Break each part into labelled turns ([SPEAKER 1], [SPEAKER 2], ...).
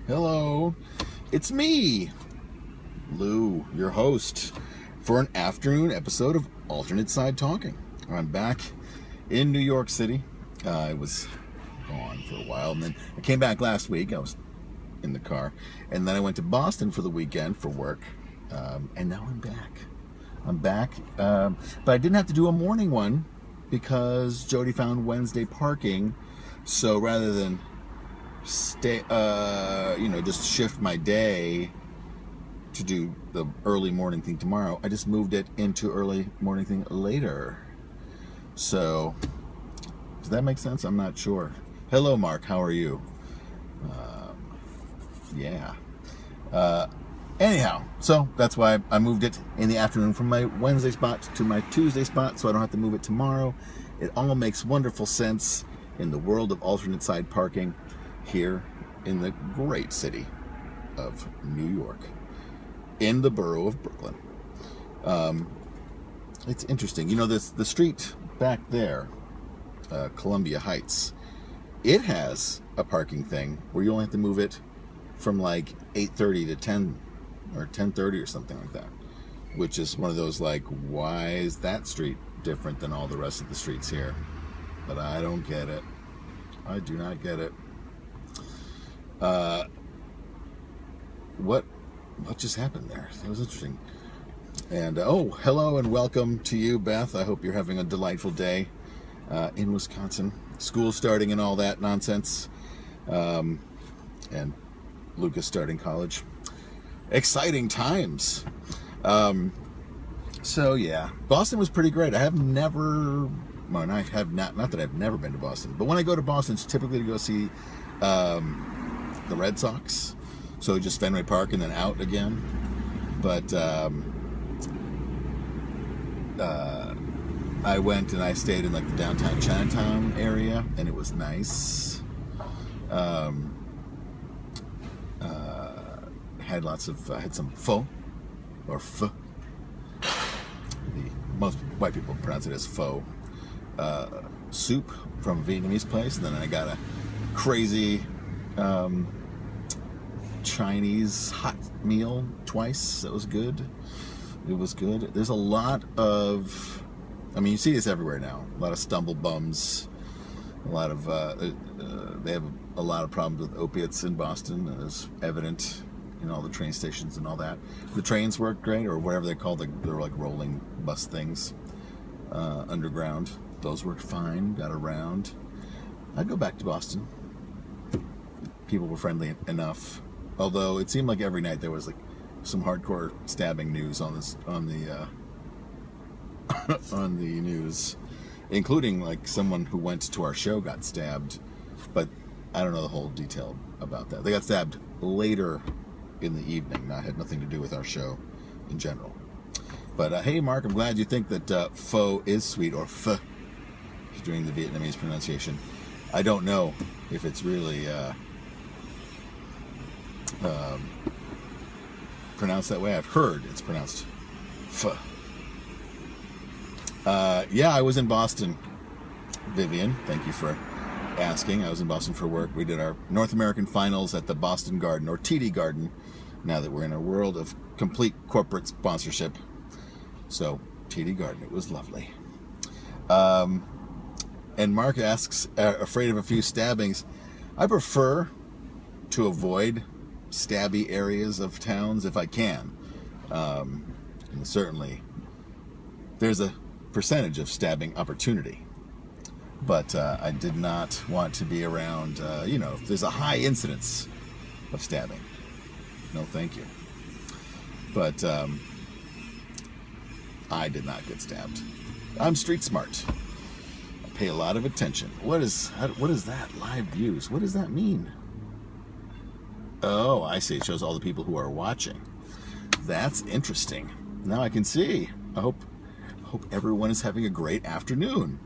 [SPEAKER 1] Hello, it's me, Lou, your host, for an afternoon episode of Alternate Side Talking. I'm back in New York City. I was gone for a while, and then I came back last week. I was in the car, and then I went to Boston for the weekend for work, and now I'm back. But I didn't have to do a morning one because Jody found Wednesday parking. So rather than just shift my day to do the early morning thing tomorrow, I just moved it into early morning thing later. So does that make sense? I'm not sure. Hello, Mark. How are you? Anyhow, so that's why I moved it in the afternoon from my Wednesday spot to my Tuesday spot, so I don't have to move it tomorrow. It all makes wonderful sense in the world of alternate side parking here in the great city of New York, in the borough of Brooklyn. It's interesting. You know, the street back there, Columbia Heights, it has a parking thing where you only have to move it from like 8:30 to 10 or 10:30 or something like that, which is one of those like, why is that street different than all the rest of the streets here? But I don't get it. I do not get it. What just happened there? That was interesting. And hello and welcome to you, Beth. I hope you're having a delightful day in Wisconsin. School starting and all that nonsense. And Lucas starting college. Exciting times. So yeah, Boston was pretty great. Not that I've never been to Boston, but when I go to Boston, it's typically to go see the Red Sox. So just Fenway Park and then out again. But I went and I stayed in like the downtown Chinatown area, and it was nice. Had some pho, or pho. Most white people pronounce it as pho. Soup from a Vietnamese place, and then I got a crazy Chinese hot meal twice. That was good. It was good. There's a lot of, you see this everywhere now. A lot of stumble bums. A lot of they have a lot of problems with opiates in Boston, as evident in all the train stations and all that. The trains work great, or whatever they call they're like rolling bus things underground. Those worked fine. Got around. I'd go back to Boston. People were friendly enough, although it seemed like every night there was like some hardcore stabbing news on the on the news, including like someone who went to our show got stabbed, but I don't know the whole detail about that. They got stabbed later in the evening. That had nothing to do with our show in general. But hey, Mark, I'm glad you think that pho is sweet, or pho, doing the Vietnamese pronunciation. I don't know if it's really pronounced that way. I've heard it's pronounced pho. Yeah, I was in Boston, Vivian. Thank you for asking. I was in Boston for work. We did our North American finals at the Boston Garden, or TD Garden, now that we're in a world of complete corporate sponsorship. So, TD Garden, it was lovely. And Mark asks, afraid of a few stabbings. I prefer to avoid stabby areas of towns if I can. And certainly, there's a percentage of stabbing opportunity. But I did not want to be around, if there's a high incidence of stabbing. No, thank you. But I did not get stabbed. I'm street smart. I pay a lot of attention. What is that? Live views. What does that mean? Oh, I see. It shows all the people who are watching. That's interesting. Now I can see. I hope everyone is having a great afternoon,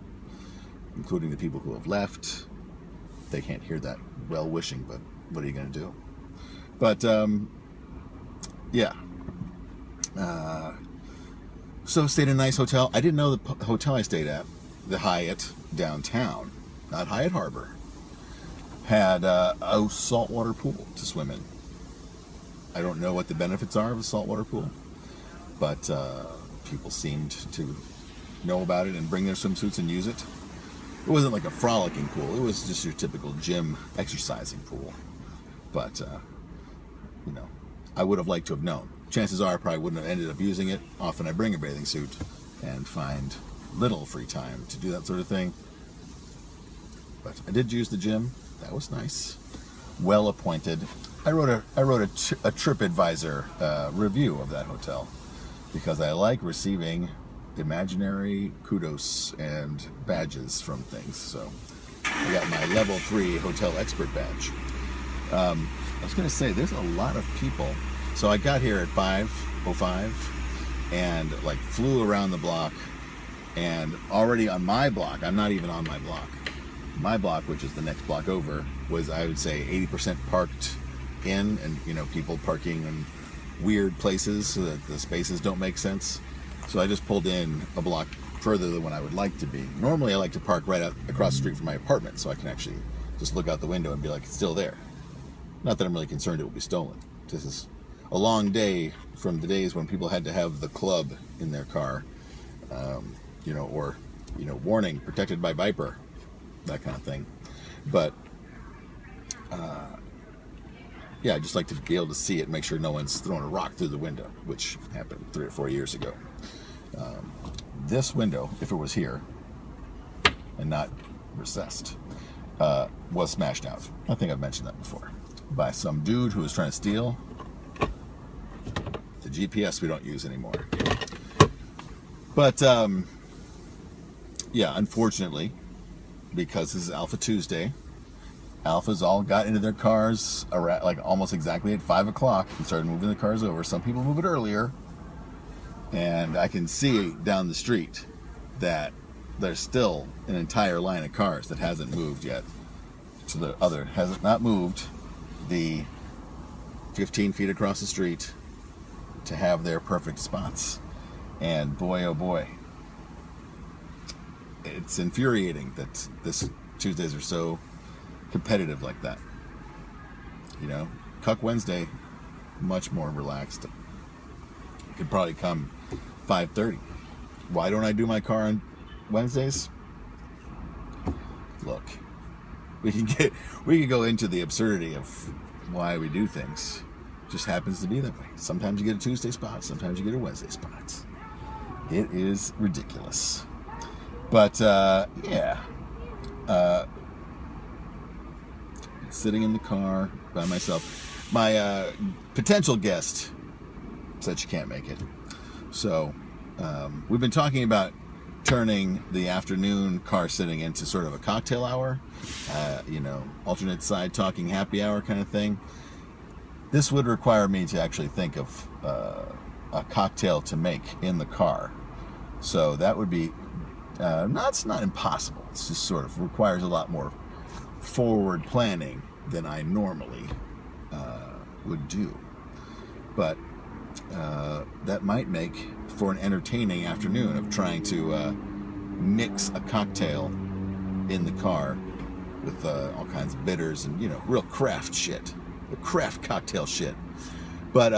[SPEAKER 1] including the people who have left. They can't hear that well-wishing, but what are you going to do? But, yeah. So stayed in a nice hotel. I didn't know the hotel I stayed at, the Hyatt downtown, not Hyatt Harbor. had a saltwater pool to swim in. I don't know what the benefits are of a saltwater pool, but people seemed to know about it and bring their swimsuits and use it. It wasn't like a frolicking pool. It was just your typical gym exercising pool. But, you know, I would have liked to have known. Chances are I probably wouldn't have ended up using it. Often I bring a bathing suit and find little free time to do that sort of thing. But I did use the gym. That was nice. Well appointed. I wrote a TripAdvisor review of that hotel because I like receiving imaginary kudos and badges from things. So I got my level 3 hotel expert badge. I was going to say, there's a lot of people. So I got here at 5:05 and like flew around the block, and already on my block, I'm not even on my block. My block, which is the next block over, was, I would say, 80% parked in, and, you know, people parking in weird places so that the spaces don't make sense. So I just pulled in a block further than what I would like to be. Normally I like to park right out across the street from my apartment so I can actually just look out the window and be like, it's still there. Not that I'm really concerned it will be stolen. This is a long day from the days when people had to have the club in their car, you know, or, you know, warning, protected by Viper, that kind of thing. But yeah, I just like to be able to see it and make sure no one's throwing a rock through the window, which happened 3 or 4 years ago. This window, if it was here and not recessed, was smashed out. I think I've mentioned that before. By some dude who was trying to steal the GPS we don't use anymore. But yeah, unfortunately, because this is Alpha Tuesday, Alphas all got into their cars around, like almost exactly at 5 o'clock and started moving the cars over. Some people move it earlier, and I can see down the street that there's still an entire line of cars that hasn't moved yet. So the other hasn't not moved the 15 feet across the street to have their perfect spots. And boy, oh boy, it's infuriating that this Tuesdays are so competitive like that. You know, Cuck Wednesday, much more relaxed. You could probably come 5:30. Why don't I do my car on Wednesdays? Look, we can go into the absurdity of why we do things. Just happens to be that way. Sometimes you get a Tuesday spot, sometimes you get a Wednesday spot. It is ridiculous. But yeah, sitting in the car by myself. My potential guest said she can't make it. So we've been talking about turning the afternoon car sitting into sort of a cocktail hour, you know, alternate side talking happy hour kind of thing. This would require me to actually think of a cocktail to make in the car. So that would be, it's not impossible. It's just sort of requires a lot more forward planning than I normally would do. But that might make for an entertaining afternoon of trying to mix a cocktail in the car with all kinds of bitters and, you know, real craft shit. The craft cocktail shit. But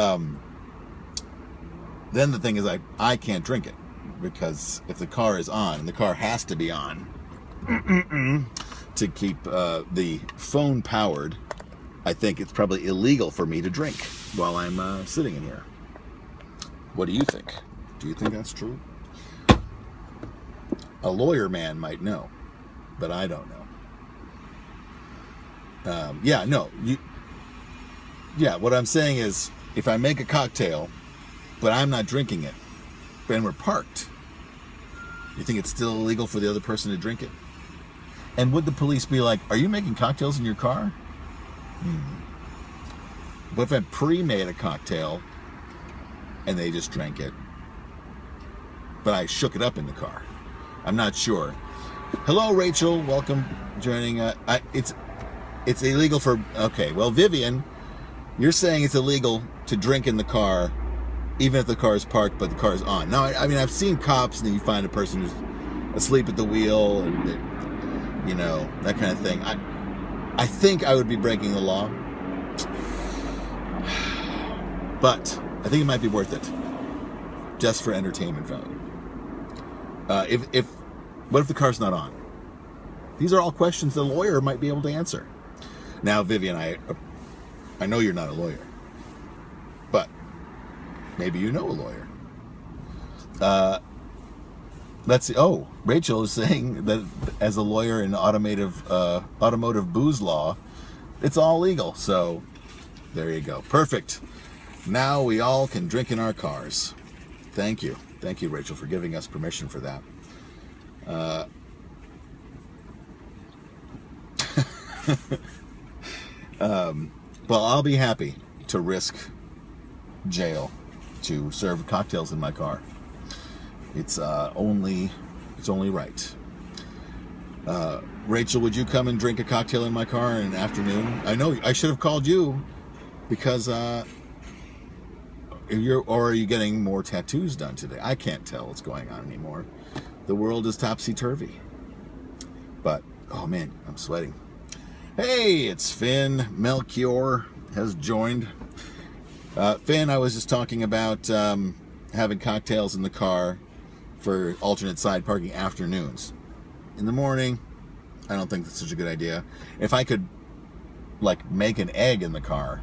[SPEAKER 1] then the thing is I can't drink it, because if the car is on, the car has to be on to keep the phone powered. I think it's probably illegal for me to drink while I'm sitting in here. What do you think? Do you think that's true? A lawyer man might know, but I don't know. Yeah, no. Yeah, what I'm saying is, if I make a cocktail, but I'm not drinking it, and we're parked, you think it's still illegal for the other person to drink it? And would the police be like, are you making cocktails in your car? But if I pre-made a cocktail and they just drank it, but I shook it up in the car, I'm not sure. Hello, Rachel. Welcome joining. It's illegal for, okay, well, Vivian, you're saying it's illegal to drink in the car even if the car is parked but the car is on. Now, I mean, I've seen cops and then you find a person who's asleep at the wheel and, you know, that kind of thing. I think I would be breaking the law, but I think it might be worth it, just for entertainment value. What if the car's not on? These are all questions the lawyer might be able to answer. Now, Vivian, I know you're not a lawyer, but maybe you know a lawyer. Let's see. Oh, Rachel is saying that as a lawyer in automotive booze law, it's all legal. So there you go. Perfect. Now we all can drink in our cars. Thank you. Thank you, Rachel, for giving us permission for that. Well, I'll be happy to risk jail to serve cocktails in my car. It's only right. Rachel, would you come and drink a cocktail in my car in an afternoon? I know I should have called you because are you getting more tattoos done today? I can't tell what's going on anymore. The world is topsy-turvy. But, oh man, I'm sweating. Hey, it's Finn. Melchior has joined. Finn, I was just talking about having cocktails in the car for alternate side parking afternoons. In the morning, I don't think that's such a good idea. If I could, like, make an egg in the car,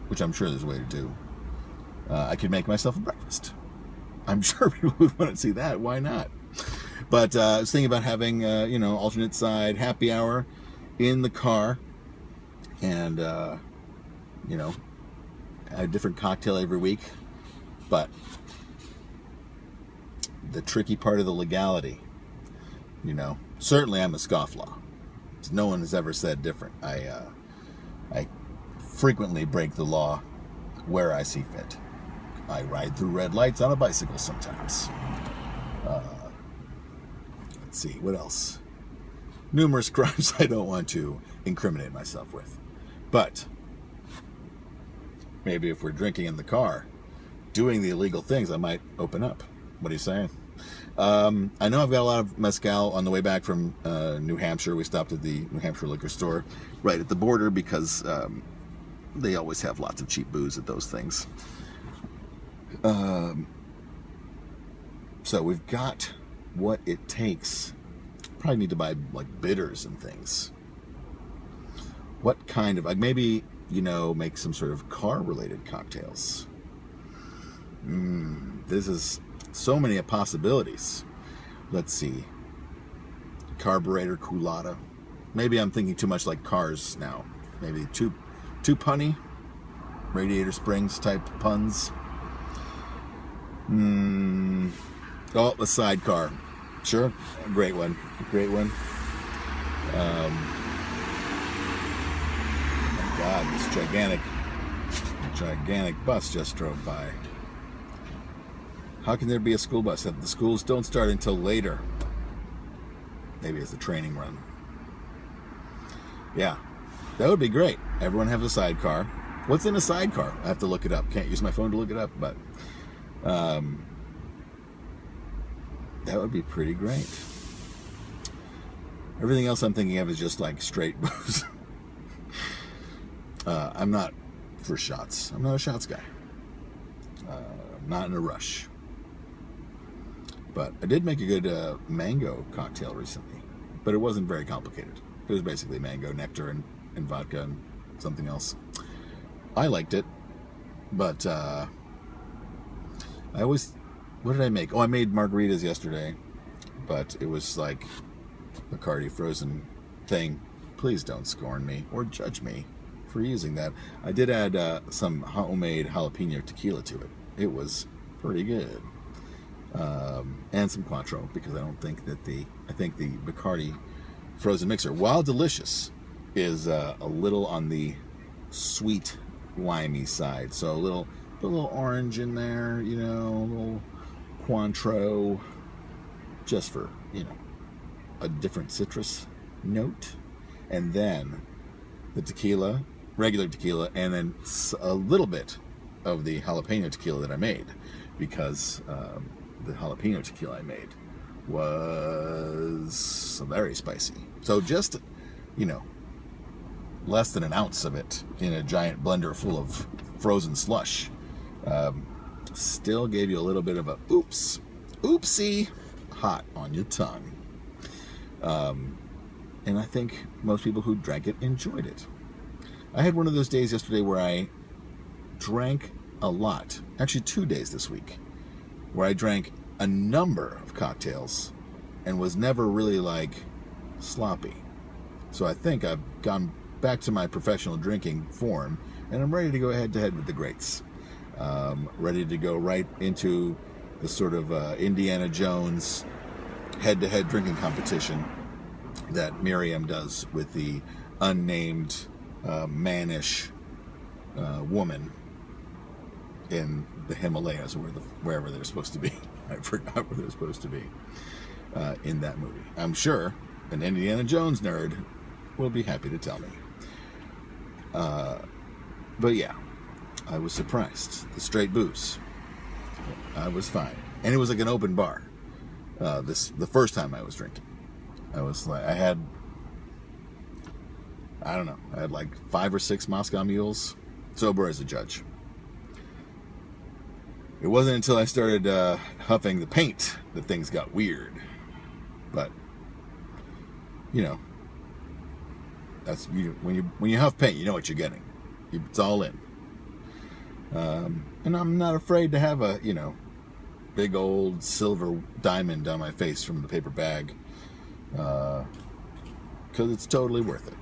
[SPEAKER 1] which I'm sure there's a way to do, I could make myself a breakfast. I'm sure people would want to see that. Why not? But I was thinking about having, alternate side happy hour in the car, and a different cocktail every week. But the tricky part of the legality, certainly I'm a scofflaw. No one has ever said different. I frequently break the law where I see fit. I ride through red lights on a bicycle sometimes. Let's see, what else? Numerous crimes I don't want to incriminate myself with. But maybe if we're drinking in the car, doing the illegal things, I might open up. What are you saying? I know I've got a lot of mezcal on the way back from New Hampshire. We stopped at the New Hampshire liquor store right at the border because they always have lots of cheap booze at those things. So we've got what it takes. Probably need to buy like bitters and things. What kind of, like maybe, make some sort of car related cocktails. This is so many possibilities. Let's see. Carburetor culotta. Maybe I'm thinking too much like cars now. Maybe too punny. Radiator Springs type puns. Oh, a sidecar. Sure. Great one. Great one. Oh my God, this gigantic bus just drove by. How can there be a school bus? The schools don't start until later. Maybe it's a training run. Yeah, that would be great. Everyone have a sidecar. What's in a sidecar? I have to look it up. Can't use my phone to look it up, but that would be pretty great. Everything else I'm thinking of is just like straight booze. I'm not for shots. I'm not a shots guy. I'm not in a rush. But I did make a good mango cocktail recently. But it wasn't very complicated. It was basically mango, nectar, and vodka and something else. I liked it. But what did I make? Oh, I made margaritas yesterday. But it was like Bacardi frozen thing. Please don't scorn me or judge me for using that. I did add some homemade jalapeno tequila to it. It was pretty good. And some Cointreau, because I think the Bacardi frozen mixer, while delicious, is a little on the sweet, limey side. So a little orange in there, a little Cointreau, just for, a different citrus note. And then the tequila, regular tequila, and then a little bit of the jalapeno tequila that I made, because the jalapeno tequila I made was very spicy. So just, less than an ounce of it in a giant blender full of frozen slush. Still gave you a little bit of a oopsie hot on your tongue. And I think most people who drank it enjoyed it. I had one of those days yesterday where I drank a lot. Actually, 2 days this week, where I drank a number of cocktails and was never really like sloppy. So I think I've gone back to my professional drinking form, and I'm ready to go head to head with the greats. Ready to go right into the sort of Indiana Jones head-to-head drinking competition that Miriam does with the unnamed mannish woman in the Himalayas, or wherever they're supposed to be. I forgot where they're supposed to be in that movie. I'm sure an Indiana Jones nerd will be happy to tell me. But yeah, I was surprised. The straight booze, I was fine, and it was like an open bar. The first time I was drinking, I was like, I had like 5 or 6 Moscow Mules, sober as a judge. It wasn't until I started huffing the paint that things got weird. But you know, that's when you huff paint, you know what you're getting. It's all in. And I'm not afraid to have a big old silver diamond on my face from the paper bag, because it's totally worth it.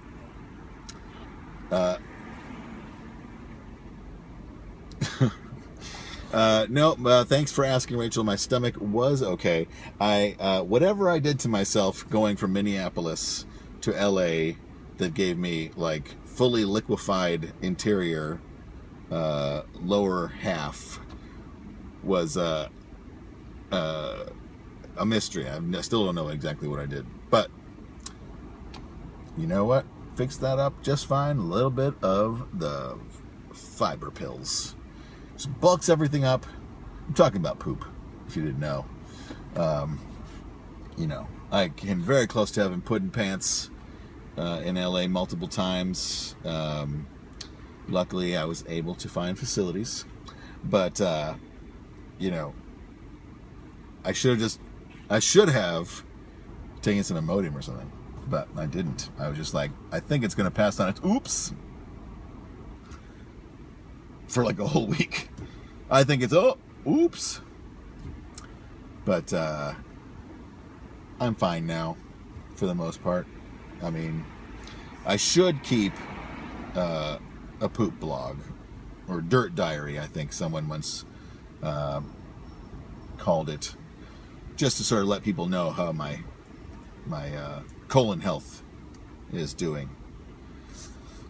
[SPEAKER 1] No, thanks for asking, Rachel. My stomach was okay. Whatever I did to myself going from Minneapolis to LA that gave me like fully liquefied interior, lower half, was a mystery. I still don't know exactly what I did, but you know what? Fixed that up just fine. A little bit of the fiber pills. Just bulks everything up. I'm talking about poop, if you didn't know. I came very close to having pudding pants in LA multiple times. Luckily, I was able to find facilities. But, I should have taken some Imodium or something. But I didn't. I was just like, I think it's going to pass on its oops for like a whole week. I think it's oops. But I'm fine now for the most part. I mean, I should keep a poop blog, or dirt diary, I think someone once called it, just to sort of let people know how my colon health is doing.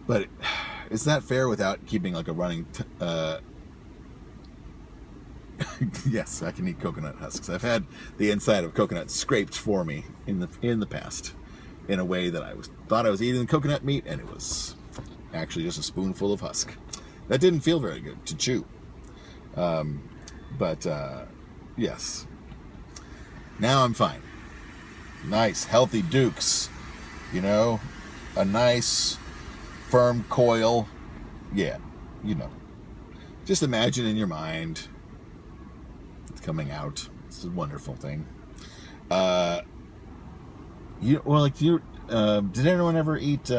[SPEAKER 1] But is that fair without keeping like a running yes, I can eat coconut husks. I've had the inside of coconut scraped for me in the past, in a way that I thought I was eating coconut meat, and it was actually just a spoonful of husk. That didn't feel very good to chew. But yes, now I'm fine. Nice, healthy dukes, a nice, firm coil. Yeah, just imagine in your mind it's coming out. It's a wonderful thing. Did anyone ever eat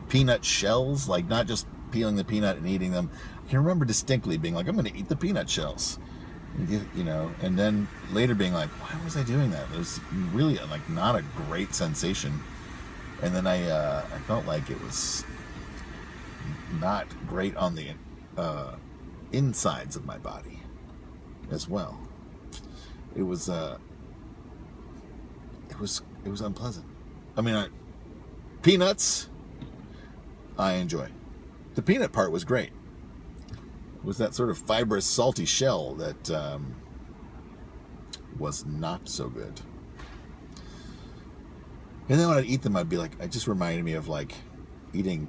[SPEAKER 1] peanut shells? Like, not just peeling the peanut and eating them. I can remember distinctly being like, I'm going to eat the peanut shells. And then later being like, why was I doing that? It was really like not a great sensation. And then I felt like it was not great on the insides of my body as well. It was unpleasant. I mean, peanuts I enjoy. The peanut part was great. It was that sort of fibrous, salty shell that was not so good. And then when I'd eat them, I'd be like, it just reminded me of like eating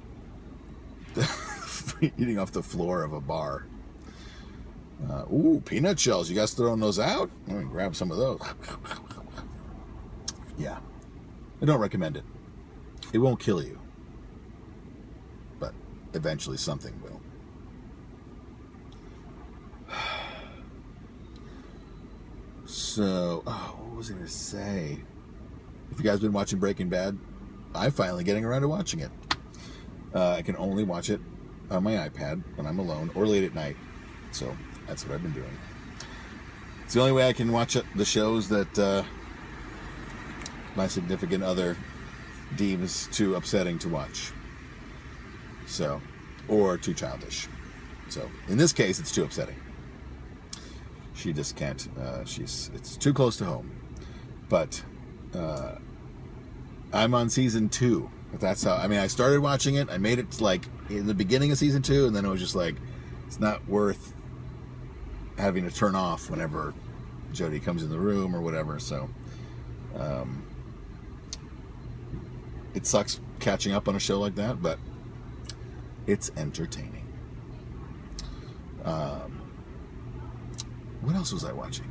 [SPEAKER 1] off the floor of a bar. Ooh, peanut shells. You guys throwing those out? Let me grab some of those. Yeah. I don't recommend it. It won't kill you. eventually something will. So, what was I going to say? If you guys have been watching Breaking Bad, I'm finally getting around to watching it. I can only watch it on my iPad when I'm alone or late at night. So that's what I've been doing. It's the only way I can watch the shows that my significant other deems too upsetting to watch. So, or too childish. So, in this case, it's too upsetting. She just can't. It's too close to home. But I'm on season 2. That's how. I mean, I started watching it. I made it like in the beginning of season 2, and then it was just like, it's not worth having to turn off whenever Jody comes in the room or whatever. So, it sucks catching up on a show like that, but it's entertaining. What else was I watching?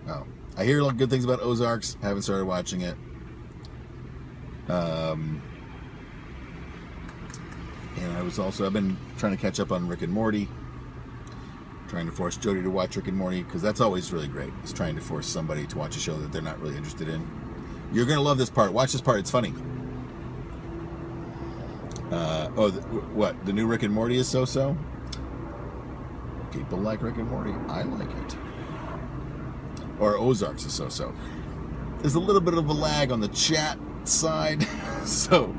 [SPEAKER 1] Oh, I hear a lot of good things about Ozarks. Haven't started watching it. And I've been trying to catch up on Rick and Morty. Trying to force Jody to watch Rick and Morty, because that's always really great. It's trying to force somebody to watch a show that they're not really interested in. You're going to love this part. Watch this part. It's funny. What? The new Rick and Morty is so-so? People like Rick and Morty. I like it. Or Ozarks is so-so. There's a little bit of a lag on the chat side. So,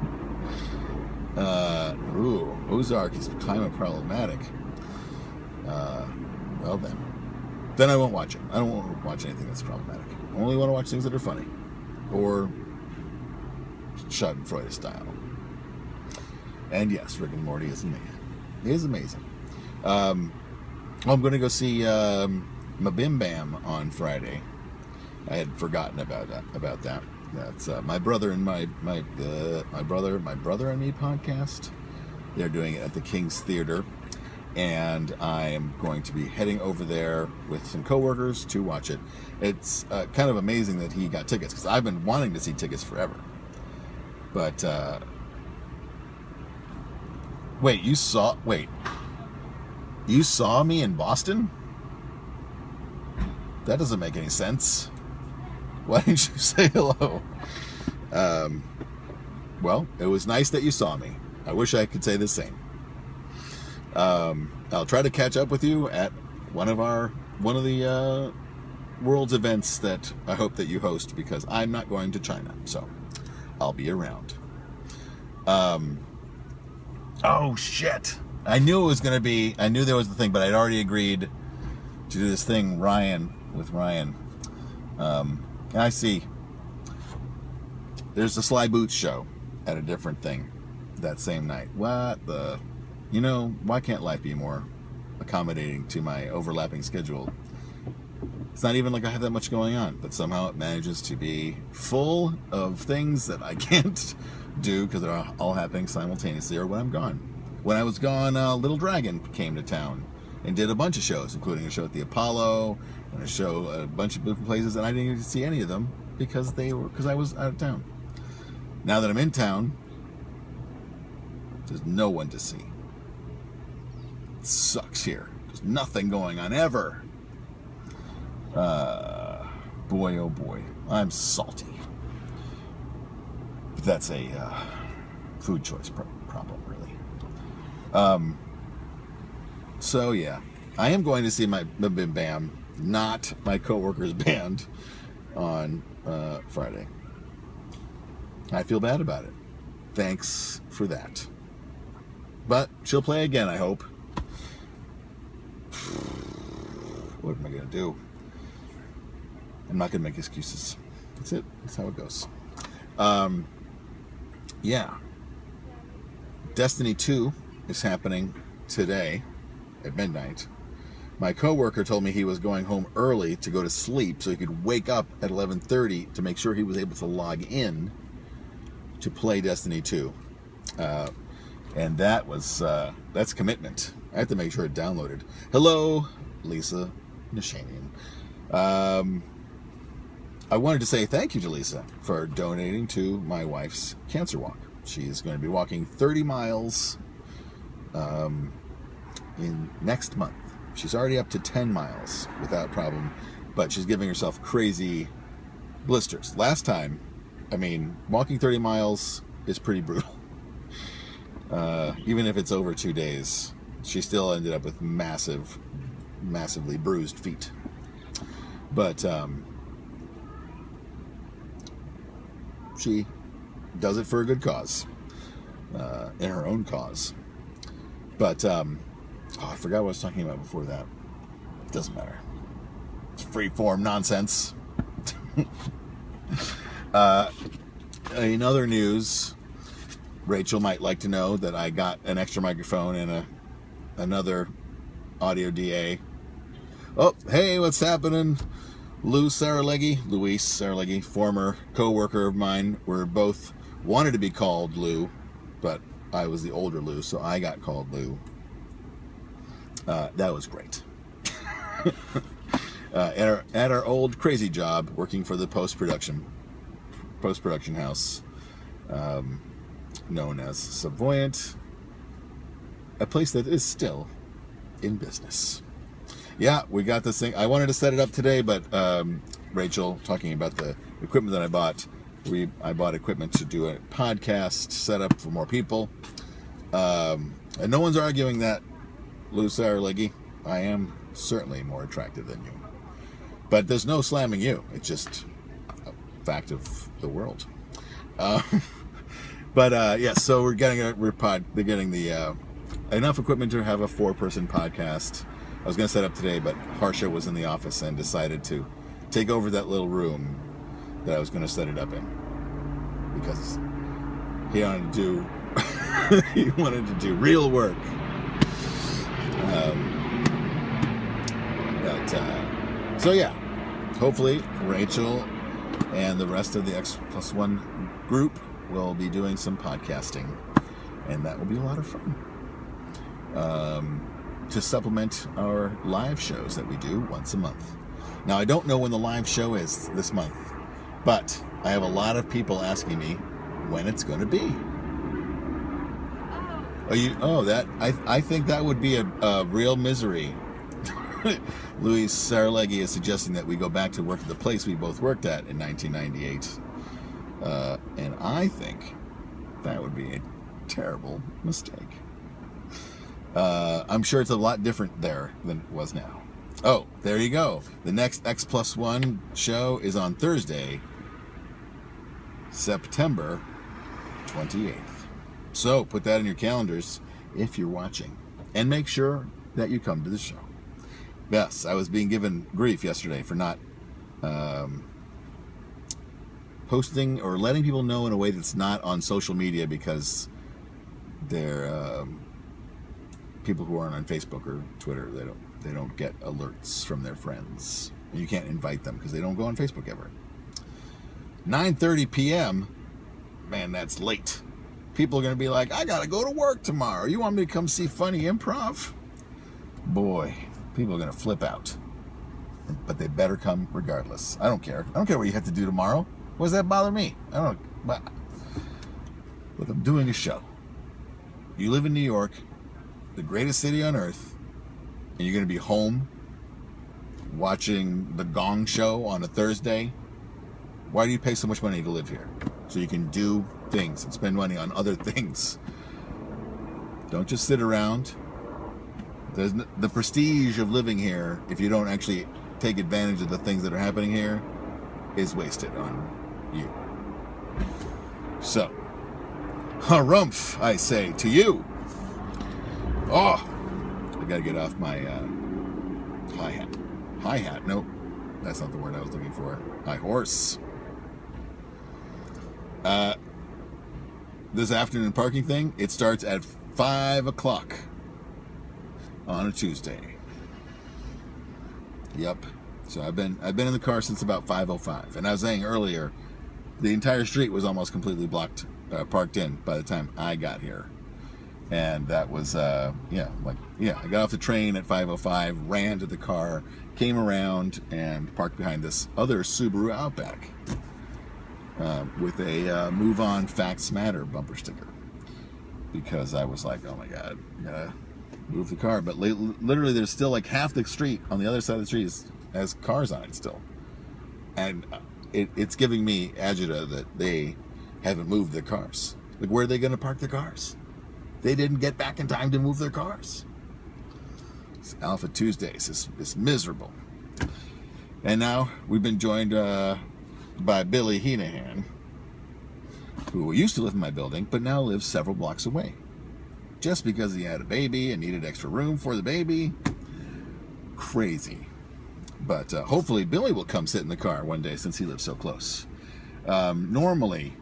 [SPEAKER 1] Ozark is kind of problematic. Well then I won't watch it. I don't want to watch anything that's problematic. I only want to watch things that are funny. Or Schadenfreude style. And yes, Rick and Morty is amazing. It is amazing. I'm going to go see Mabim Bam on Friday. I had forgotten about that. That's my brother and my brother and me podcast. They're doing it at the King's Theater, and I am going to be heading over there with some coworkers to watch it. It's kind of amazing that he got tickets, because I've been wanting to see tickets forever. But wait, you saw me in Boston? That doesn't make any sense. Why didn't you say hello? Well, it was nice that you saw me. I wish I could say the same. I'll try to catch up with you at one of the world's events that I hope that you host, because I'm not going to China, so I'll be around. Oh shit! I knew there was the thing, but I'd already agreed to do this thing, with Ryan. And I see there's a Sly Boots show at a different thing that same night. Why can't life be more accommodating to my overlapping schedule? It's not even like I have that much going on, but somehow it manages to be full of things that I can't do because they're all happening simultaneously or when I'm gone. When I was gone, Little Dragon came to town and did a bunch of shows, including a show at the Apollo and a show at a bunch of different places, and I didn't get to see any of them because I was out of town. Now that I'm in town, there's no one to see. It sucks here. There's nothing going on ever. Boy, oh boy, I'm salty. But that's a food choice problem, really. So yeah, I am going to see my Bim Bam, not my coworker's band, on Friday. I feel bad about it. Thanks for that. But she'll play again, I hope. What am I going to do? I'm not going to make excuses. That's it. That's how it goes. Yeah. Destiny 2 is happening today at midnight. My coworker told me he was going home early to go to sleep so he could wake up at 11:30 to make sure he was able to log in to play Destiny 2. And that's commitment. I have to make sure it downloaded. Hello, Lisa Nishanian. I wanted to say thank you to Lisa for donating to my wife's cancer walk. She's going to be walking 30 miles in next month. She's already up to 10 miles without problem, but she's giving herself crazy blisters. Last time, I mean, walking 30 miles is pretty brutal. Even if it's over 2 days, she still ended up with massively bruised feet. But she does it for a good cause, in her own cause. But I forgot what I was talking about before that. It doesn't matter. It's free-form nonsense. In other news, Rachel might like to know that I got an extra microphone and another audio DA. Oh, hey, what's happening? Luis Saraleghi, former co-worker of mine. We're both wanted to be called Lou, but I was the older Lou, so I got called Lou. That was great. At our old crazy job, working for the post-production house, known as Subvoyant, a place that is still in business. Yeah, we got this thing. I wanted to set it up today, but Rachel, talking about the equipment that I bought, I bought equipment to do a podcast setup for more people. And no one's arguing that, Lou Saraleghi. I am certainly more attractive than you. But there's no slamming you. It's just a fact of the world. Yes, so they're getting the enough equipment to have a 4-person podcast. I was going to set up today, but Harsha was in the office and decided to take over that little room that I was going to set it up in, because he wanted to do real work. So yeah, hopefully Rachel and the rest of the X+1 group will be doing some podcasting, and that will be a lot of fun. To supplement our live shows that we do once a month. Now, I don't know when the live show is this month, but I have a lot of people asking me when it's going to be. I think that would be a real misery. Luis Saraleghi is suggesting that we go back to work at the place we both worked at in 1998. And I think that would be a terrible mistake. I'm sure it's a lot different there than it was now. Oh, there you go. The next X+1 show is on Thursday, September 28th. So put that in your calendars if you're watching. And make sure that you come to the show. Yes, I was being given grief yesterday for not posting or letting people know in a way that's not on social media, because they're people who aren't on Facebook or Twitter. They don't get alerts from their friends. You can't invite them because they don't go on Facebook ever. 9:30 p.m. Man, that's late. People are going to be like, I got to go to work tomorrow. You want me to come see funny improv? Boy, people are going to flip out. But they better come regardless. I don't care. I don't care what you have to do tomorrow. What does that bother me? I don't know. Look, I'm doing a show. You live in New York, the greatest city on earth, and you're going to be home watching the Gong Show on a Thursday. Why do you pay so much money to live here? So you can do things and spend money on other things. Don't just sit around. There's the prestige of living here, if you don't actually take advantage of the things that are happening here, is wasted on you. So, harumph, I say to you. Oh, I gotta get off my hi-hat. Hi-hat, nope. That's not the word I was looking for. High horse. This afternoon parking thing, it starts at 5 o'clock on a Tuesday. Yep. So I've been in the car since about 5:05, and I was saying earlier, the entire street was almost completely blocked, parked in by the time I got here, and that was I got off the train at 5:05, ran to the car, came around, and parked behind this other Subaru Outback with a "Move On, Facts Matter" bumper sticker. because I was like, oh my God, I gotta move the car. But literally, there's still like half the street on the other side of the street has cars on it still. And it's giving me agita that they haven't moved their cars. Like, where are they going to park their cars? They didn't get back in time to move their cars. It's Alpha Tuesdays. It's miserable. And now we've been joined by Billy Heenahan, who used to live in my building, but now lives several blocks away. Just because he had a baby and needed extra room for the baby. Crazy. But hopefully Billy will come sit in the car one day since he lives so close. Normally,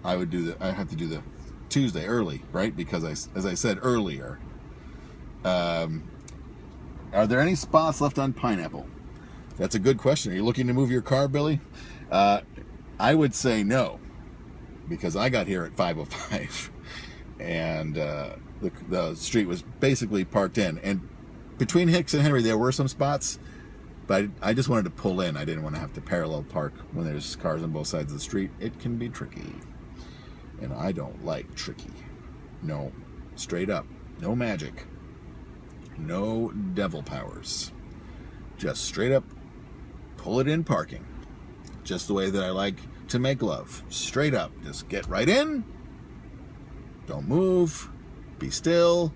[SPEAKER 1] I have to do the Tuesday early, right? Because as I said earlier, are there any spots left on Pineapple? That's a good question. Are you looking to move your car, Billy? I would say no, because I got here at 5:05, and the street was basically parked in. And between Hicks and Henry, there were some spots, but I just wanted to pull in. I didn't want to have to parallel park when there's cars on both sides of the street. It can be tricky, and I don't like tricky. No, straight up, no magic, no devil powers. Just straight up, pull it in parking. Just the way that I like to make love. Straight up, just get right in, don't move, be still,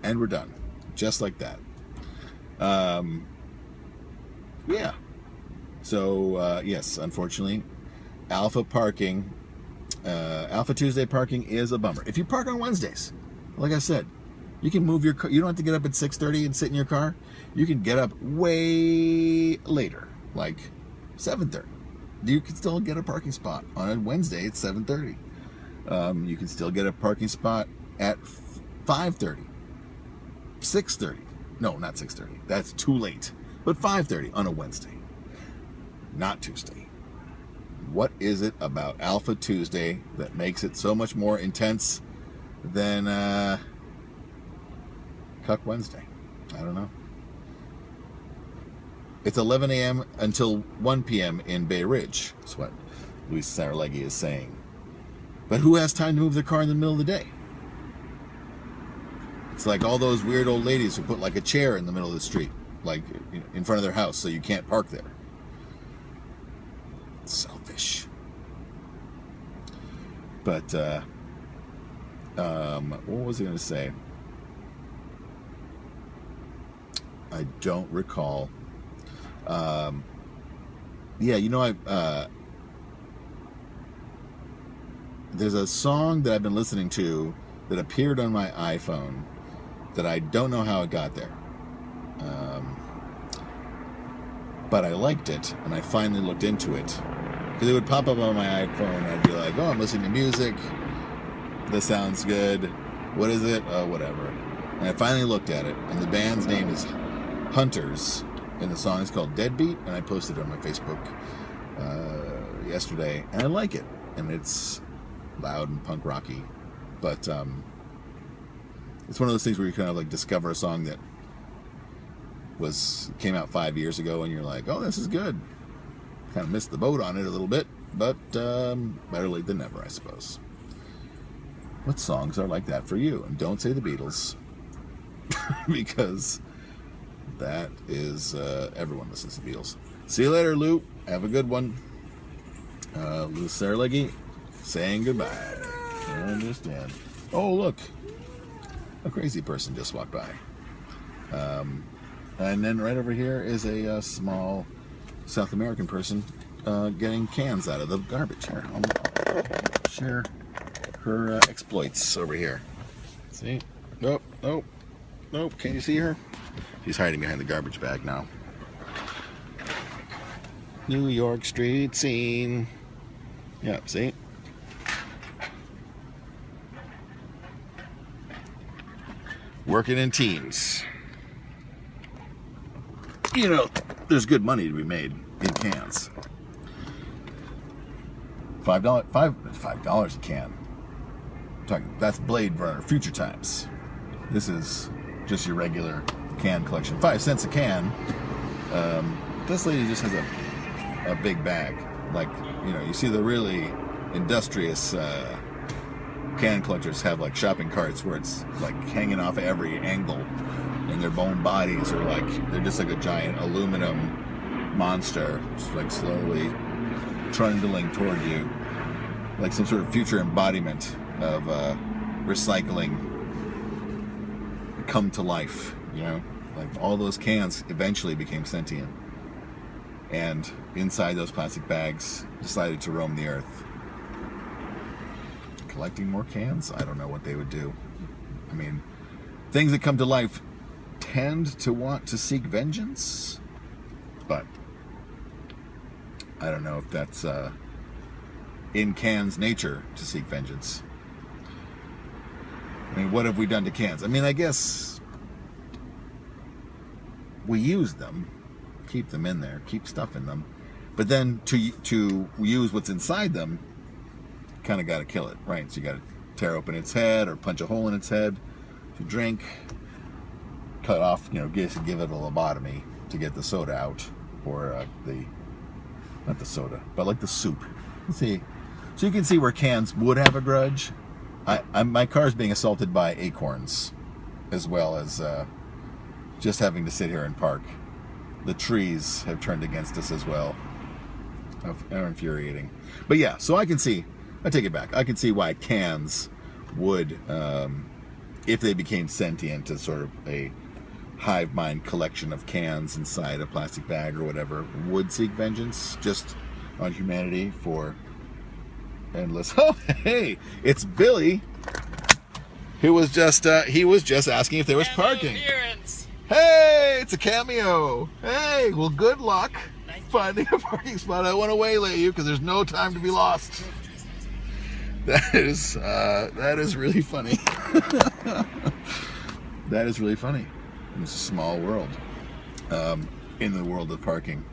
[SPEAKER 1] and we're done. Just like that. Yeah. So, yes, unfortunately, Alpha Tuesday parking is a bummer. If you park on Wednesdays, like I said, you can move your car. You don't have to get up at 6:30 and sit in your car. You can get up way later, like 7:30. You can still get a parking spot on a Wednesday at 7:30. You can still get a parking spot at 5:30, 6:30. No, not 6:30. That's too late. But 5:30 on a Wednesday, not Tuesday. What is it about Alpha Tuesday that makes it so much more intense than Cuck Wednesday? I don't know. It's 11 a.m. until 1 p.m. in Bay Ridge. That's what Luis Saralegui is saying. But who has time to move their car in the middle of the day? It's like all those weird old ladies who put like a chair in the middle of the street, like in front of their house, so you can't park there. Selfish. But what was I going to say? I don't recall. Yeah, you know, there's a song that I've been listening to that appeared on my iPhone that I don't know how it got there. But I liked it, and I finally looked into it. Because it would pop up on my iPhone, and I'd be like, oh, I'm listening to music. This sounds good. What is it? Oh, whatever. And I finally looked at it, and the band's name is Hunters, and the song is called Deadbeat, and I posted it on my Facebook yesterday, and I like it. And it's loud and punk rocky, but it's one of those things where you kind of like discover a song that came out 5 years ago, and you're like, oh, this is good. Kind of missed the boat on it a little bit, but better late than never, I suppose. What songs are like that for you? And don't say the Beatles, because that is everyone listens to the Beatles. See you later, Lou. Have a good one. Lou Saralegui saying goodbye. I understand. Oh, look. A crazy person just walked by. And then right over here is a small South American person getting cans out of the garbage. Here, I'll share her exploits over here. See? Nope, nope, nope. Can you see her? She's hiding behind the garbage bag now. New York street scene. Yep, see? Working in teams. You know, there's good money to be made in cans. $5 a can. That's Blade Runner, Future Times. This is just your regular can collection. 5 cents a can. This lady just has a big bag. Like, you know, you see the really industrious can collectors have like shopping carts where it's like hanging off every angle, and their bone bodies are like, they're just like a giant aluminum monster, just like slowly trundling toward you, like some sort of future embodiment of recycling come to life, you know? Like all those cans eventually became sentient, and inside those plastic bags decided to roam the earth. Collecting more cans? I don't know what they would do. I mean, things that come to life tend to want to seek vengeance, but I don't know if that's in cans' nature to seek vengeance. I mean, what have we done to cans? I mean, I guess we use them, keep them in there, keep stuff in them, but then to use what's inside them, kind of got to kill it, right? So you got to tear open its head or punch a hole in its head to drink, cut off, you know, give it a lobotomy to get the soda out, or not the soda, but like the soup. Let's see. So you can see where cans would have a grudge. My car's being assaulted by acorns, as well as just having to sit here and park. The trees have turned against us as well. They're infuriating. But yeah, so I take it back. I can see why cans would, if they became sentient, as sort of a hive mind collection of cans inside a plastic bag or whatever, would seek vengeance just on humanity for endless. Oh, hey, it's Billy, who was just asking if there was parking. Hey, it's a cameo. Hey, well, good luck finding a parking spot. I want to waylay you because there's no time to be lost. That is really funny. That is really funny. It's a small world, in the world of parking.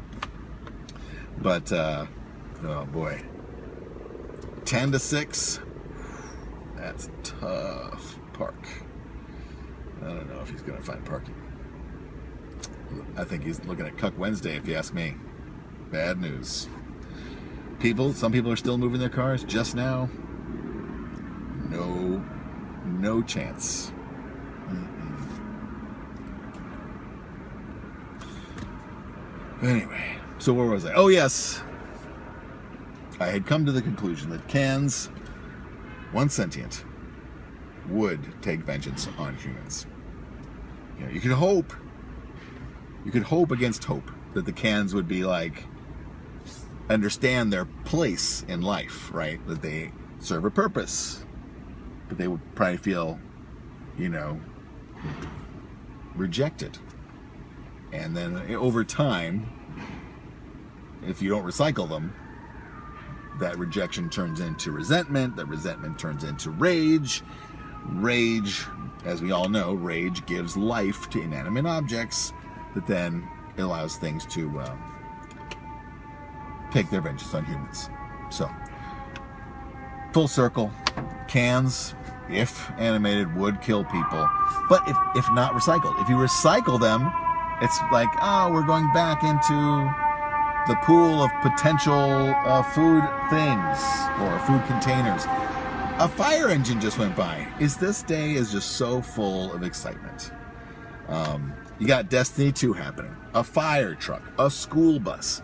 [SPEAKER 1] But oh boy, 10 to 6. That's a tough park. I don't know if he's gonna find parking. I think he's looking at Cuck Wednesday, if you ask me. Bad news. Some people are still moving their cars just now. No chance. Anyway, so where was I? Oh yes, I had come to the conclusion that cans, once sentient, would take vengeance on humans. You know, you could hope against hope that the cans would be like, understand their place in life, right? That they serve a purpose, but they would probably feel, you know, rejected. And then over time, if you don't recycle them, that rejection turns into resentment. That resentment turns into rage. Rage, as we all know, rage gives life to inanimate objects that then allows things to take their vengeance on humans. So, full circle, cans, if animated, would kill people, but if not recycled. If you recycle them, it's like, oh, we're going back into the pool of potential food things or food containers. A fire engine just went by. This day is just so full of excitement. You got Destiny 2 happening, a fire truck, a school bus,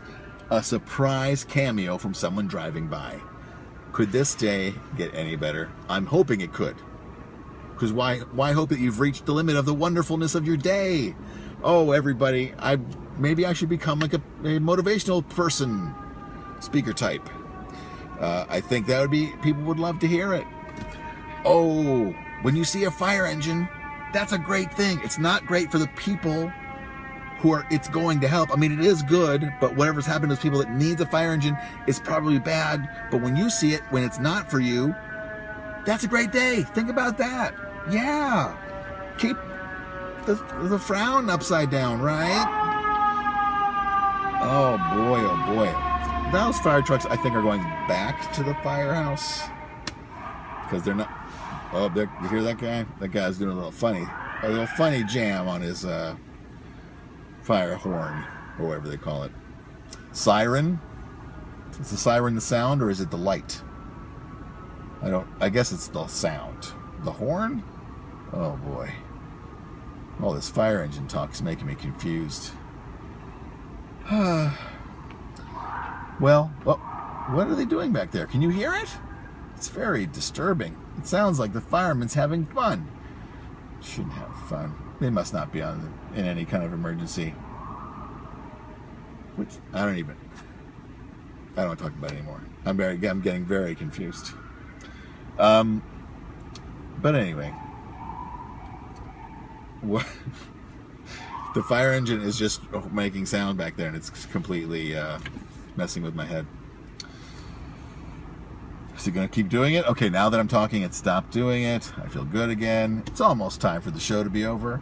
[SPEAKER 1] a surprise cameo from someone driving by. Could this day get any better? I'm hoping it could. Because why hope that you've reached the limit of the wonderfulness of your day? Oh, everybody, maybe I should become like a motivational person, speaker type. I think that would be, people would love to hear it. Oh, when you see a fire engine, that's a great thing. It's not great for the people who it's going to help. I mean, it is good, but whatever's happened to those people that need a fire engine is probably bad. But when you see it, when it's not for you, that's a great day. Think about that. Yeah. Keep the frown upside down, right? Oh boy, oh boy. Those fire trucks, I think, are going back to the firehouse because they're not. Oh, you hear that guy? That guy's doing a little funny jam on his fire horn, or whatever they call it. Siren? Is the siren the sound, or is it the light? I guess it's the sound. The horn? Oh boy. All this fire engine talk's making me confused. Well, what are they doing back there? Can you hear it? It's very disturbing. It sounds like the firemen's having fun. Shouldn't have fun. They must not be in any kind of emergency. Which I don't want to talk about it anymore. I'm getting very confused. But anyway, what? The fire engine is just making sound back there, and it's completely messing with my head. Is it going to keep doing it? Okay, now that I'm talking, it stopped doing it. I feel good again. It's almost time for the show to be over.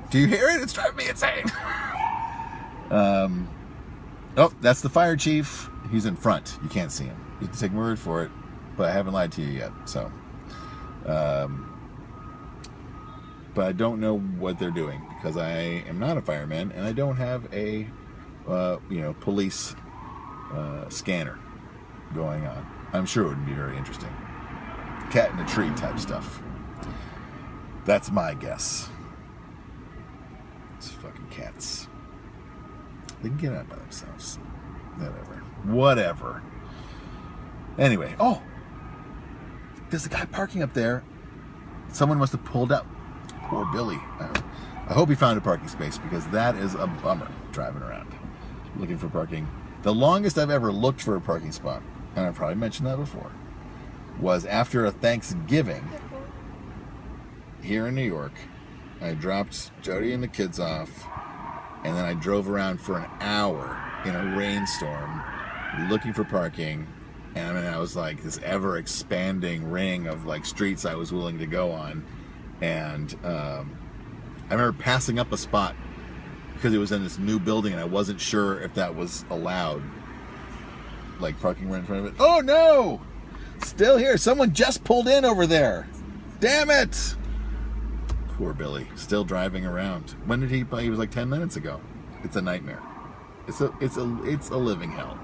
[SPEAKER 1] Do you hear it? It's driving me insane. Oh, that's the fire chief. He's in front. You can't see him. You have to take my word for it, but I haven't lied to you yet. So, but I don't know what they're doing because I am not a fireman and I don't have a, police scanner going on. I'm sure it would be very interesting. Cat in a tree type stuff. That's my guess. It's fucking cats. They can get out by themselves. Whatever. Anyway, there's a guy parking up there. Someone must have pulled out. Poor Billy. I hope he found a parking space because that is a bummer driving around looking for parking. The longest I've ever looked for a parking spot, and I've probably mentioned that before, was after a Thanksgiving here in New York. I dropped Jody and the kids off, and then I drove around for an hour in a rainstorm looking for parking. And I was like this ever-expanding ring of like streets I was willing to go on. And I remember passing up a spot because it was in this new building and I wasn't sure if that was allowed. Like parking right in front of it. Oh no! Still here. Someone just pulled in over there. Damn it! Poor Billy. Still driving around. When did he was like 10 minutes ago. It's a nightmare. It's a living hell.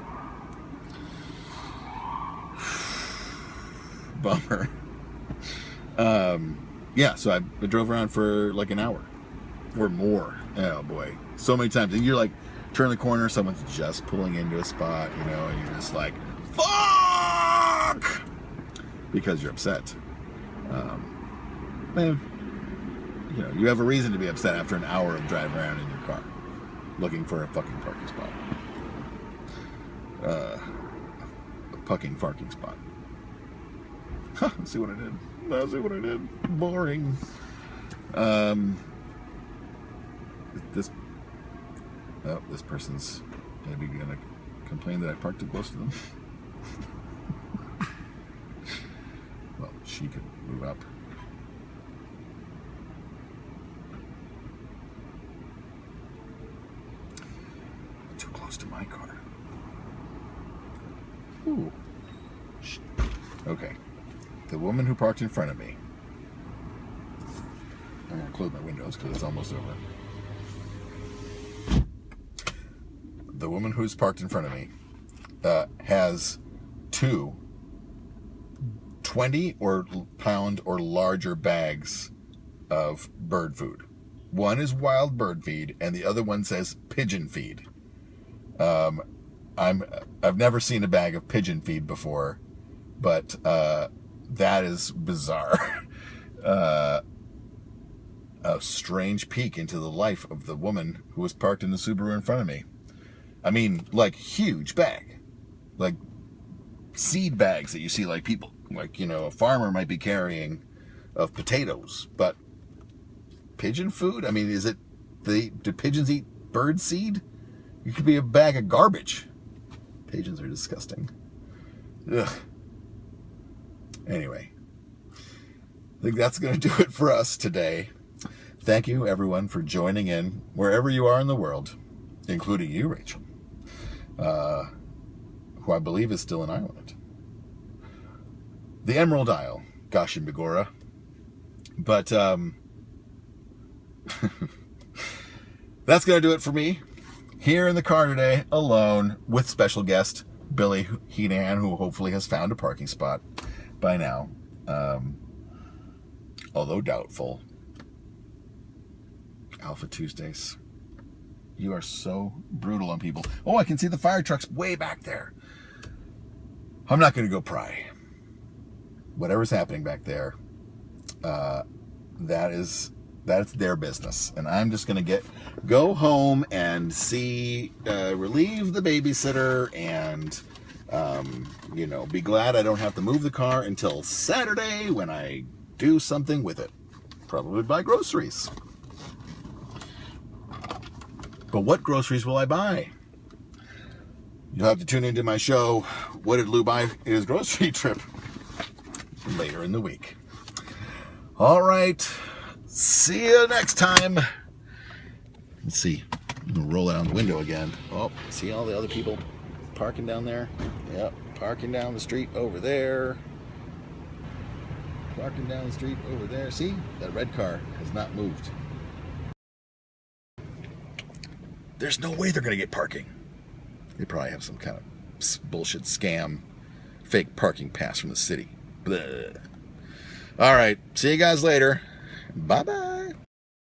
[SPEAKER 1] Bummer. Yeah, so I drove around for like an hour or more. Oh boy, so many times. And you're like, turn the corner, someone's just pulling into a spot, and you're just like, fuck, because you're upset. And you have a reason to be upset after an hour of driving around in your car, looking for a fucking parking spot. A fucking parking spot. Huh, see what I did. See what I did. Boring. This person's maybe gonna complain that I parked too close to them. Well, she could move up. Too close to my car. Ooh. Okay. The woman who parked in front of me. I'm going to close my windows because it's almost over. The woman who's parked in front of me has two 20-pound or larger bags of bird food. One is wild bird feed, and the other one says pigeon feed. I've never seen a bag of pigeon feed before, but that is bizarre. A strange peek into the life of the woman who was parked in the Subaru in front of me. I mean, like, huge bag. Like, seed bags that you see, like, people, like, a farmer might be carrying of potatoes. But pigeon food? I mean, do pigeons eat bird seed? It could be a bag of garbage. Pigeons are disgusting. Ugh. Anyway, I think that's going to do it for us today. Thank you, everyone, for joining in wherever you are in the world, including you, Rachel, who I believe is still in Ireland. The Emerald Isle, Gosh and Begorra. But that's going to do it for me. Here in the car today, alone, with special guest Billy Heenan, who hopefully has found a parking spot by now, although doubtful. Alpha Tuesdays. You are so brutal on people. Oh, I can see the fire trucks way back there. I'm not going to go pry. Whatever's happening back there, that's their business, and I'm just going to go home and relieve the babysitter, and be glad I don't have to move the car until Saturday when I do something with it, probably buy groceries. But what groceries will I buy? You'll have to tune into my show, What Did Lou Buy in His Grocery Trip, later in the week. All right. See you next time. Let's see. I'm going to roll out the window again. Oh, see all the other people parking down there? Yep, parking down the street over there. Parking down the street over there. See? That red car has not moved. There's no way they're going to get parking. They probably have some kind of bullshit scam, fake parking pass from the city. Blah. All right. See you guys later. Bye-bye.